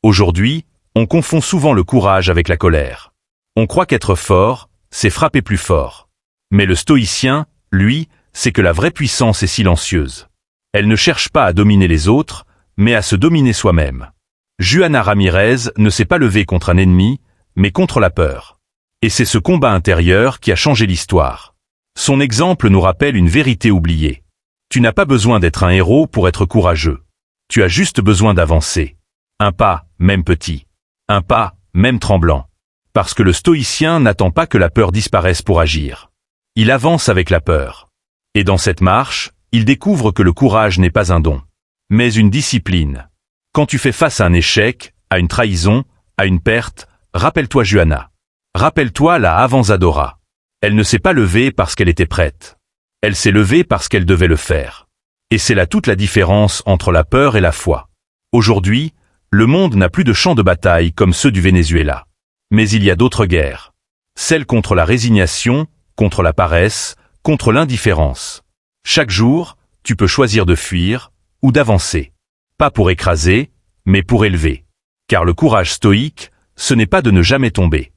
Aujourd'hui, on confond souvent le courage avec la colère. On croit qu'être fort, c'est frapper plus fort. Mais le stoïcien, lui, sait que la vraie puissance est silencieuse. Elle ne cherche pas à dominer les autres, mais à se dominer soi-même. Juana Ramirez ne s'est pas levée contre un ennemi, mais contre la peur. Et c'est ce combat intérieur qui a changé l'histoire. Son exemple nous rappelle une vérité oubliée. Tu n'as pas besoin d'être un héros pour être courageux. Tu as juste besoin d'avancer. Un pas, même petit. Un pas, même tremblant. Parce que le stoïcien n'attend pas que la peur disparaisse pour agir. Il avance avec la peur. Et dans cette marche, il découvre que le courage n'est pas un don, mais une discipline. Quand tu fais face à un échec, à une trahison, à une perte, rappelle-toi Juana. Rappelle-toi la Avanzadora. Elle ne s'est pas levée parce qu'elle était prête. Elle s'est levée parce qu'elle devait le faire. Et c'est là toute la différence entre la peur et la foi. Aujourd'hui, le monde n'a plus de champs de bataille comme ceux du Venezuela. Mais il y a d'autres guerres. Celles contre la résignation, contre la paresse, contre l'indifférence. Chaque jour, tu peux choisir de fuir ou d'avancer. Pas pour écraser, mais pour élever. Car le courage stoïque, ce n'est pas de ne jamais tomber.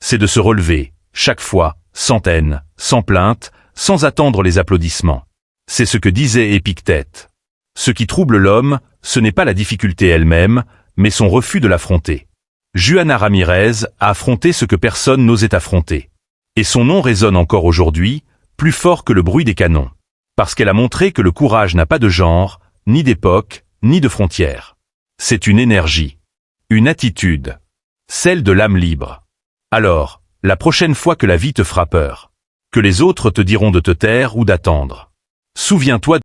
C'est de se relever, chaque fois, sans haine, sans plainte, sans attendre les applaudissements. C'est ce que disait Épictète. Ce qui trouble l'homme, ce n'est pas la difficulté elle-même, mais son refus de l'affronter. Juana Ramirez a affronté ce que personne n'osait affronter. Et son nom résonne encore aujourd'hui, plus fort que le bruit des canons. Parce qu'elle a montré que le courage n'a pas de genre, ni d'époque, ni de frontières. C'est une énergie. Une attitude. Celle de l'âme libre. Alors, la prochaine fois que la vie te fera peur, que les autres te diront de te taire ou d'attendre, souviens-toi